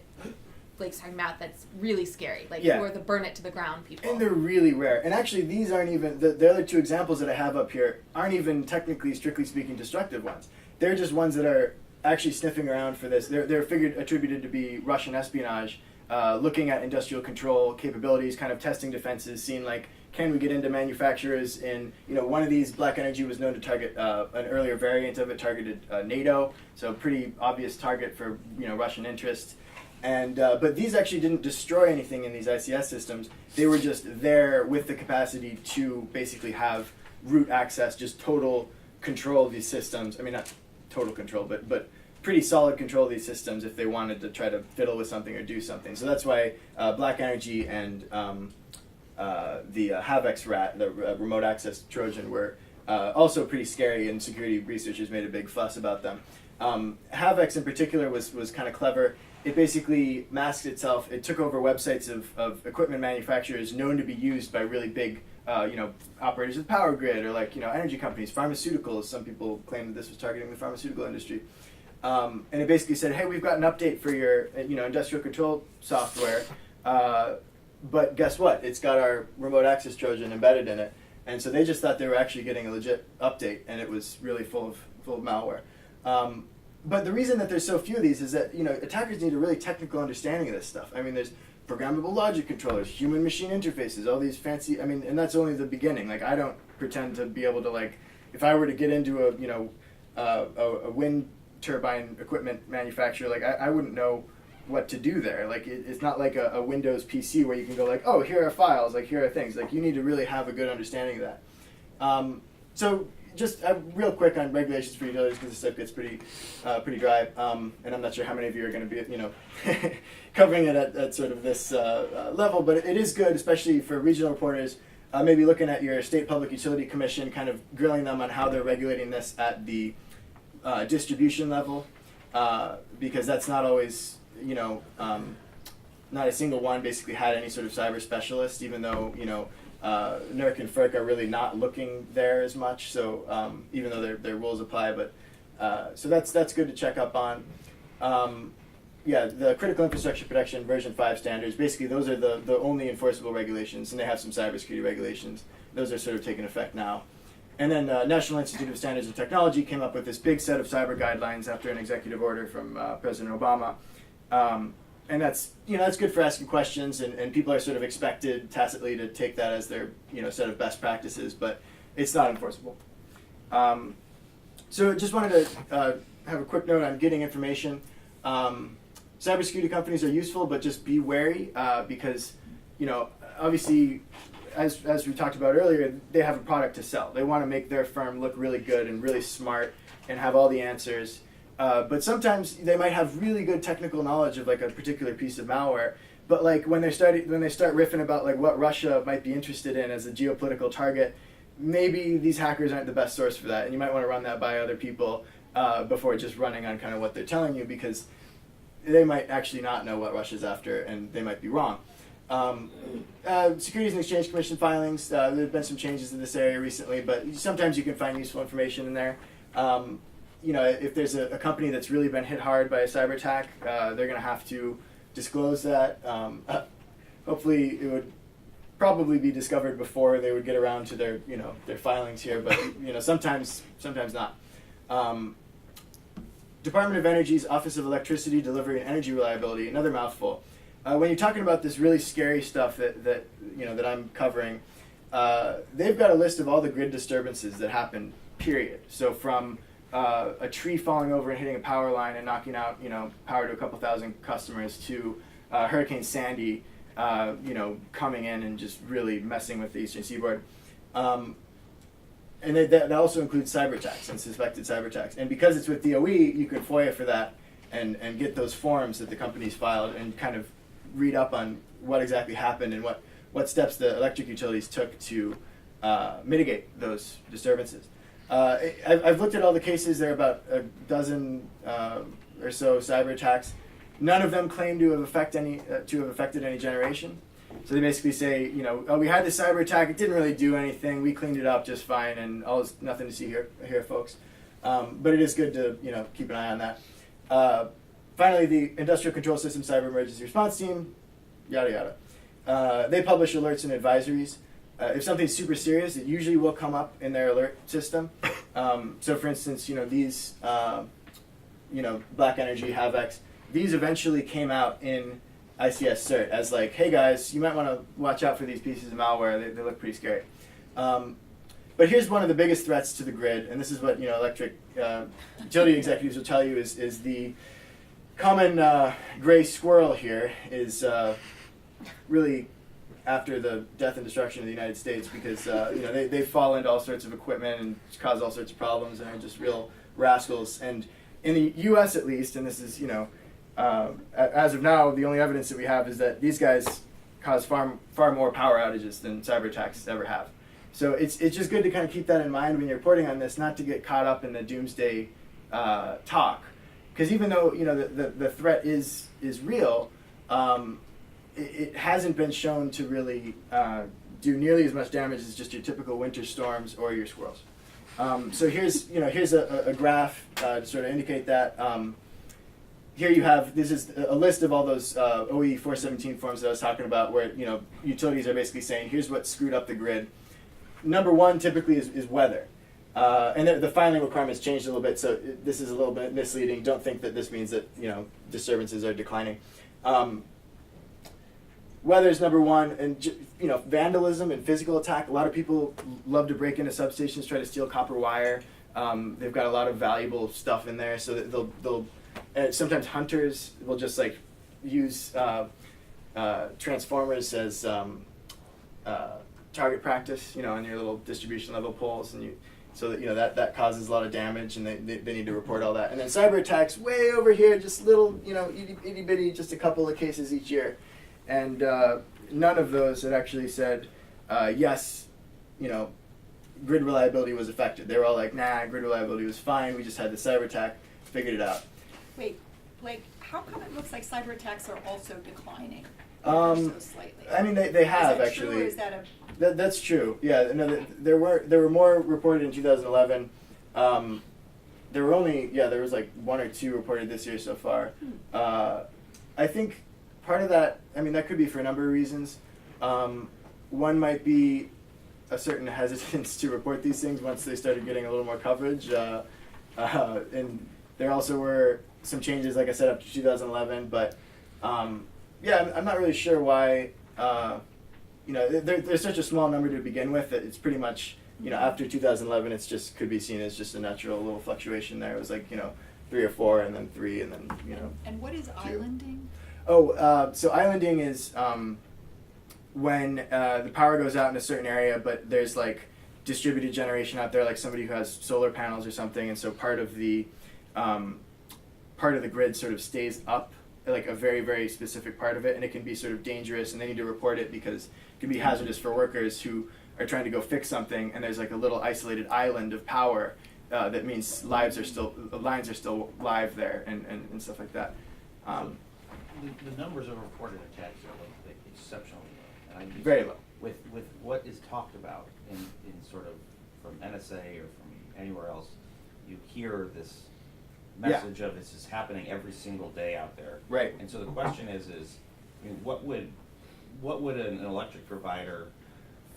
Blake's talking about that's really scary, like who are the burn it to the ground people. And they're really rare. And actually these aren't even, the other 2 examples that I have up here aren't even technically, strictly speaking, destructive ones. They're just ones that are actually sniffing around for this. They're attributed to be Russian espionage, looking at industrial control capabilities, kind of testing defenses, seeing like, can we get into manufacturers in, you know, one of these, Black Energy was known to target, an earlier variant of it targeted NATO, so pretty obvious target for, you know, Russian interests. And but these actually didn't destroy anything in these ICS systems. They were just there with the capacity to basically have root access, just total control of these systems. I mean, not total control, but pretty solid control of these systems if they wanted to try to fiddle with something or do something. So that's why Black Energy and the Havex rat, the remote access Trojan, were also pretty scary, and security researchers made a big fuss about them. Havex in particular was kind of clever. It basically masked itself. It took over websites of equipment manufacturers known to be used by really big operators of the power grid, or like energy companies, pharmaceuticals. Some people claim that this was targeting the pharmaceutical industry. And it basically said, hey, we've got an update for your industrial control software, but guess what? It's got our remote access Trojan embedded in it. And so they just thought they were actually getting a legit update, and it was really full of malware. But the reason that there's so few of these is that attackers need a really technical understanding of this stuff. I mean, there's programmable logic controllers, human-machine interfaces, all these fancy. I mean, and that's only the beginning. Like, I don't pretend to be able to if I were to get into a wind turbine equipment manufacturer, I wouldn't know what to do there. It's not like a Windows PC where you can go oh, here are files, here are things. You need to really have a good understanding of that. So just real quick on regulations for utilities, because this stuff gets pretty dry, and I'm not sure how many of you are going to be covering it at sort of this level, but it is good, especially for regional reporters, maybe looking at your state public utility commission, kind of grilling them on how they're regulating this at the distribution level, because that's not always not a single one basically had any sort of cyber specialist, even though NERC and FERC are really not looking there as much. So even though their rules apply, but so that's good to check up on. The critical infrastructure protection version 5 standards. Basically, those are the only enforceable regulations, and they have some cybersecurity regulations. Those are sort of taking effect now. And then National Institute of Standards and Technology came up with this big set of cyber guidelines after an executive order from President Obama. And that's good for asking questions, and people are sort of expected tacitly to take that as their set of best practices, but it's not enforceable. So just wanted to have a quick note on getting information. Cybersecurity companies are useful, but just be wary because obviously, as we talked about earlier, they have a product to sell. They want to make their firm look really good and really smart and have all the answers. But sometimes they might have really good technical knowledge of a particular piece of malware. But when they start riffing about what Russia might be interested in as a geopolitical target, maybe these hackers aren't the best source for that, and you might want to run that by other people before just running on kind of what they're telling you, because they might actually not know what Russia's after, and they might be wrong. Securities and Exchange Commission filings, there have been some changes in this area recently, but sometimes you can find useful information in there. If there's a company that's really been hit hard by a cyber attack, they're going to have to disclose that. Hopefully, it would probably be discovered before they would get around to their filings here, but sometimes not. Department of Energy's Office of Electricity Delivery and Energy Reliability, another mouthful. When you're talking about this really scary stuff that I'm covering, they've got a list of all the grid disturbances that happen. Period. So from a tree falling over and hitting a power line and knocking out power to a couple thousand customers to Hurricane Sandy, coming in and just really messing with the Eastern Seaboard. And that also includes cyber attacks and suspected cyber attacks. And because it's with DOE, you can FOIA for that and get those forms that the companies filed and kind of read up on what exactly happened and what steps the electric utilities took to mitigate those disturbances. I've looked at all the cases. There are about a dozen or so cyber attacks. None of them claim to have affected any generation. So they basically say, oh, we had this cyber attack. It didn't really do anything. We cleaned it up just fine, and nothing to see here, folks. But it is good to keep an eye on that. Finally, the Industrial Control System Cyber Emergency Response Team, yada yada. They publish alerts and advisories. If something's super serious, it usually will come up in their alert system. So, for instance, these, Black Energy, Havex, these eventually came out in ICS CERT as hey guys, you might want to watch out for these pieces of malware. They look pretty scary. But here's one of the biggest threats to the grid, and this is what electric utility executives will tell you is the common gray squirrel here is really after the death and destruction of the United States, because they fall into all sorts of equipment and cause all sorts of problems and are just real rascals. And in the U.S. at least, and this is, as of now, the only evidence that we have is that these guys cause far more power outages than cyber attacks ever have. So it's just good to kind of keep that in mind when you're reporting on this, not to get caught up in the doomsday talk, because even though the threat is real, it hasn't been shown to really do nearly as much damage as just your typical winter storms or your squirrels. So here's a graph to sort of indicate that. Here you have, this is a list of all those OE 417 forms that I was talking about, where utilities are basically saying, here's what screwed up the grid. Number one typically is weather. And the filing requirements changed a little bit, so this is a little bit misleading. Don't think that this means that disturbances are declining. Weather is number one, and vandalism and physical attack. A lot of people love to break into substations, try to steal copper wire. They've got a lot of valuable stuff in there, so that they'll sometimes hunters will just like use transformers as target practice, on your little distribution level poles, and so that that causes a lot of damage, and they need to report all that. And then cyber attacks way over here, just little itty bitty, just a couple of cases each year, and none of those had actually said yes, grid reliability was affected. They were all like, nah, grid reliability was fine. We just had the cyber attack, figured it out. Wait, Blake, how come it looks like cyber attacks are also declining so slightly? I mean, they have is that actually. True, or is that a That's true. Yeah, no, there were more reported in 2011. There was like 1 or 2 reported this year so far. I think part of that, that could be for a number of reasons. One might be a certain hesitance to report these things once they started getting a little more coverage. And there also were some changes, like I said, up to 2011. But I'm not really sure why. There's such a small number to begin with that it's pretty much, after 2011, it's just could be seen as just a natural little fluctuation there. It was like, 3 or 4, and then 3, and then, And what is 2. islanding? So islanding is when the power goes out in a certain area, but there's like distributed generation out there, like somebody who has solar panels or something, and so part of the grid sort of stays up, like a very, very specific part of it, and it can be sort of dangerous, and they need to report it because it can be hazardous for workers who are trying to go fix something, and there's like a little isolated island of power that means lines are still live there, and stuff like that. The numbers of reported attacks are like exceptionally low. And Very low. With what is talked about in sort of from NSA or from anywhere else, you hear this message of this is happening every single day out there. Right. And so the question is what would an electric provider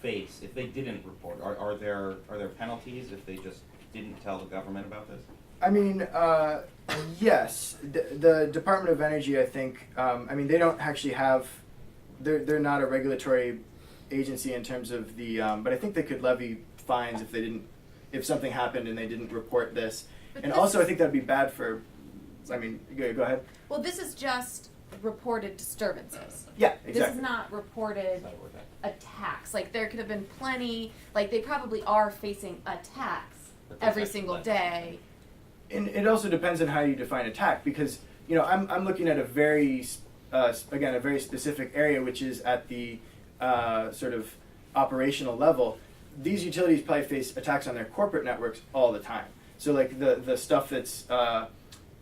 face if they didn't report? Are there penalties if they just didn't tell the government about this? Yes. The Department of Energy, I think, they don't actually have, they're not a regulatory agency in terms of the, but I think they could levy fines if something happened and they didn't report this. But And this also, I is- think that'd be bad for, go ahead. Well, this is just reported disturbances. Yeah, This exactly. is not reported Cyber attack. attacks. Like, there could have been plenty, like, they probably are facing attacks But they every affect single less. day. And it also depends on how you define attack, because I'm looking at a very specific area, which is at the sort of operational level. These utilities probably face attacks on their corporate networks all the time. So like the stuff that's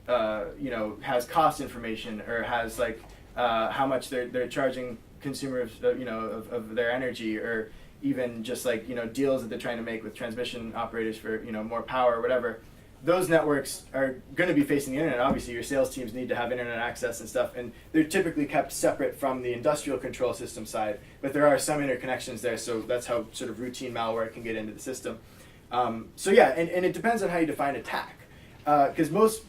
has cost information, or has like how much they're charging consumers of their energy, or even just like deals that they're trying to make with transmission operators for more power or whatever. Those networks are going to be facing the internet. Obviously, your sales teams need to have internet access and stuff, and they're typically kept separate from the industrial control system side. But there are some interconnections there, so that's how sort of routine malware can get into the system. And it depends on how you define attack, because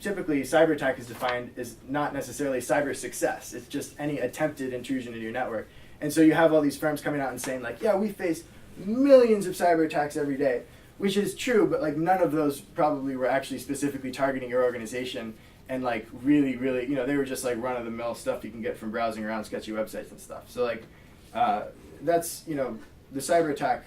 typically cyber attack is defined as not necessarily cyber success. It's just any attempted intrusion into your network. And so you have all these firms coming out and saying like, yeah, we face millions of cyber attacks every day. Which is true, but like none of those probably were actually specifically targeting your organization, and like really, really, they were just like run-of-the-mill stuff you can get from browsing around sketchy websites and stuff. So like, that's the cyber attack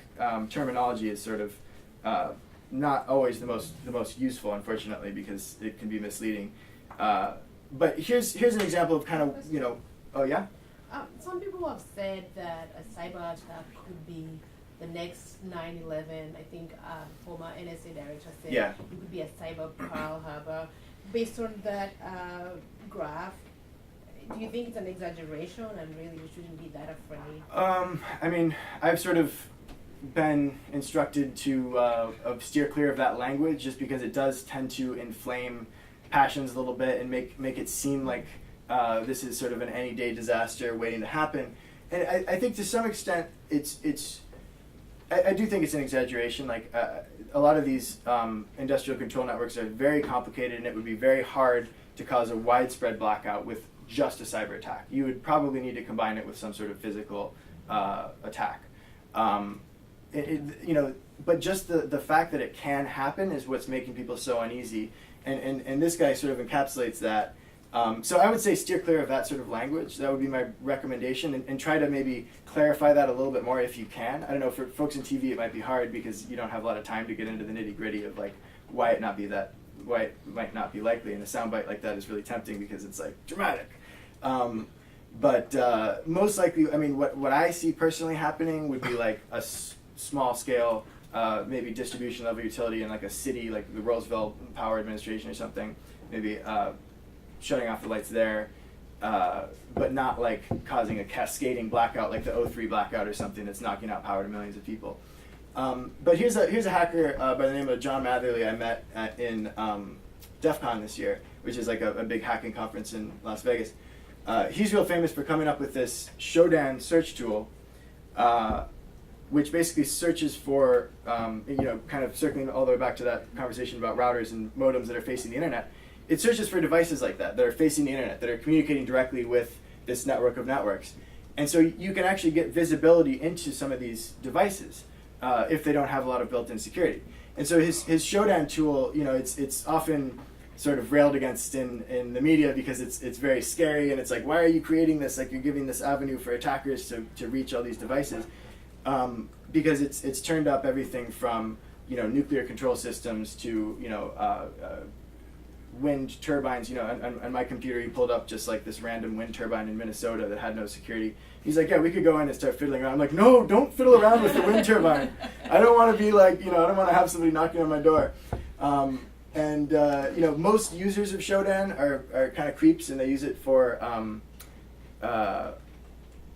terminology is sort of not always the most useful, unfortunately, because it can be misleading. But here's an example of kind of, you know, oh yeah? Some people have said that a cyber attack could be the next 9/11. I think former NSA director said Yeah. it could be a cyber Pearl Harbor. Based on that graph, do you think it's an exaggeration and really we shouldn't be that afraid? I mean, I've sort of been instructed to steer clear of that language just because it does tend to inflame passions a little bit and make it seem like this is sort of an any day disaster waiting to happen. And I think to some extent I do think it's an exaggeration. Like a lot of these industrial control networks are very complicated, and it would be very hard to cause a widespread blackout with just a cyber attack. You would probably need to combine it with some sort of physical attack. You know, but just the fact that it can happen is what's making people so uneasy. And this guy sort of encapsulates that. So I would say steer clear of that sort of language. That would be my recommendation, and try to maybe clarify that a little bit more if you can. I don't know, for folks in TV it might be hard because you don't have a lot of time to get into the nitty gritty of like why it might not be likely, and a soundbite like that is really tempting because it's like dramatic. But most likely, I mean, what I see personally happening would be like a small scale, maybe distribution level utility in like a city, like the Roosevelt Power Administration or something, maybe shutting off the lights there, but not like causing a cascading blackout like the '03 blackout or something that's knocking out power to millions of people. But here's a hacker by the name of John Matherly I met in DEF CON this year, which is like a big hacking conference in Las Vegas. He's real famous for coming up with this Shodan search tool, which basically searches for, you know, kind of circling all the way back to that conversation about routers and modems that are facing the internet. It searches for devices like that are facing the internet, that are communicating directly with this network of networks. And so you can actually get visibility into some of these devices if they don't have a lot of built-in security. And so his Shodan tool, you know, it's often sort of railed against in the media because it's very scary, and it's like, why are you creating this? Like, you're giving this avenue for attackers to reach all these devices. Because it's turned up everything from, you know, nuclear control systems to, you know, wind turbines. You know, on my computer he pulled up just like this random wind turbine in Minnesota that had no security. He's like, yeah, we could go in and start fiddling around. I'm like, no, don't fiddle around with the wind turbine. I don't want to be like, you know, I don't want to have somebody knocking on my door. You know, most users of Shodan are kind of creeps, and they use it for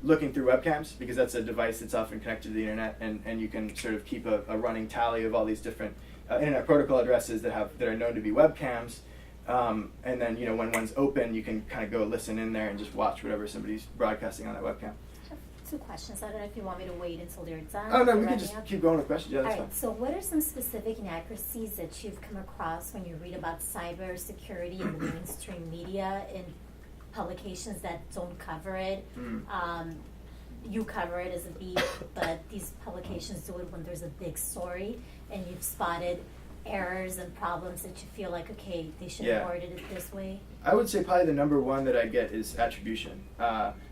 looking through webcams, because that's a device that's often connected to the internet, and you can sort of keep a running tally of all these different internet protocol addresses that are known to be webcams. And then, you know, when one's open, you can kind of go listen in there and just watch whatever somebody's broadcasting on that webcam. I have 2 questions. I don't know if you want me to wait until they're done. Oh, no, we can wrapping just up. keep going with questions. Yeah, All that's right, fine. so what are some specific inaccuracies that you've come across when you read about cybersecurity in the mainstream media in publications that don't cover it? You cover it as a beat, but these publications do it when there's a big story, and you've spotted errors and problems that you feel like, okay, they should have worded it this way? I would say probably the number one that I get is attribution,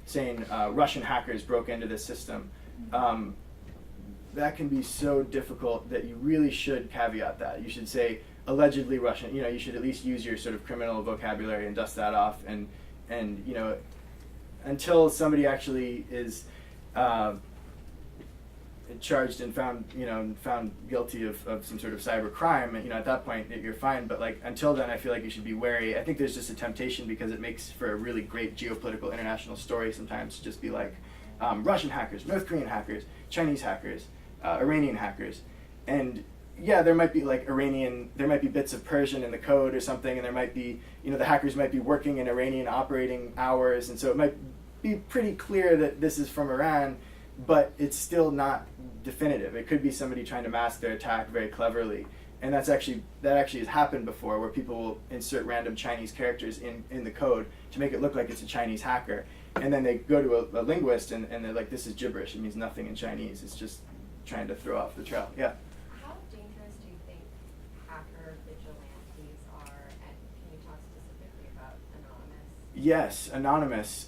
saying Russian hackers broke into this system. That can be so difficult that you really should caveat that. You should say allegedly Russian. You know, you should at least use your sort of criminal vocabulary and dust that off. And you know, until somebody actually is charged and found guilty of some sort of cyber crime, you know, at that point you're fine. But like until then, I feel like you should be wary. I think there's just a temptation, because it makes for a really great geopolitical international story sometimes, to just be like Russian hackers, North Korean hackers, Chinese hackers, Iranian hackers. And yeah, there might be like there might be bits of Persian in the code or something, and there might be, you know, the hackers might be working in Iranian operating hours, and so it might be pretty clear that this is from Iran, but it's still not definitive. It could be somebody trying to mask their attack very cleverly, and that actually has happened before, where people will insert random Chinese characters in the code to make it look like it's a Chinese hacker, and then they go to a linguist and they're like, this is gibberish, it means nothing in Chinese, it's just trying to throw off the trail. Yeah. How dangerous do you think hacker vigilantes are, and can you talk specifically about Anonymous? Yes, Anonymous.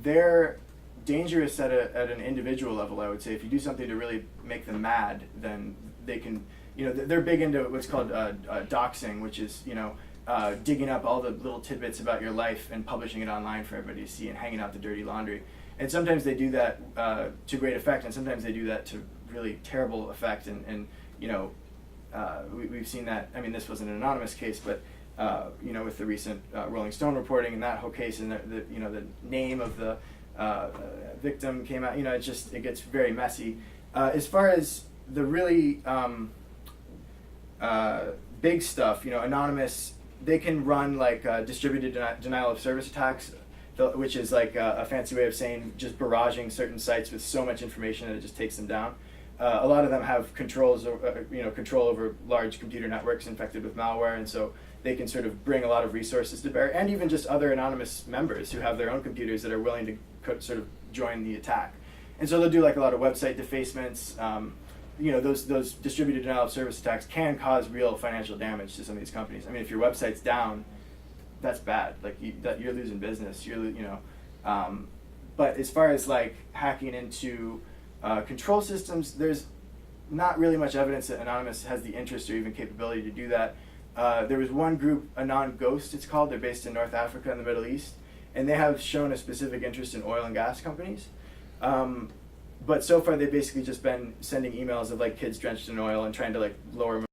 They're dangerous at an individual level, I would say. If you do something to really make them mad, then they can, they're big into what's called doxing, which is digging up all the little tidbits about your life and publishing it online for everybody to see and hanging out the dirty laundry. And sometimes they do that to great effect, and sometimes they do that to really terrible effect. And we've seen that. I mean, this was an anonymous case, but with the recent Rolling Stone reporting and that whole case, and the name of the victim came out. It gets very messy. As far as the really big stuff, anonymous, they can run like distributed denial of service attacks, which is like a fancy way of saying just barraging certain sites with so much information that it just takes them down. A lot of them have control over large computer networks infected with malware, and so they can sort of bring a lot of resources to bear, and even just other anonymous members who have their own computers that are willing to sort of join the attack. And so they'll do like a lot of website defacements. Those distributed denial of service attacks can cause real financial damage to some of these companies. I mean, if your website's down, that's bad. Like you're losing business. But as far as like hacking into control systems, there's not really much evidence that Anonymous has the interest or even capability to do that. There was one group, Anon Ghost, it's called. They're based in North Africa and the Middle East, and they have shown a specific interest in oil and gas companies. But so far, they've basically just been sending emails of like kids drenched in oil and trying to like lower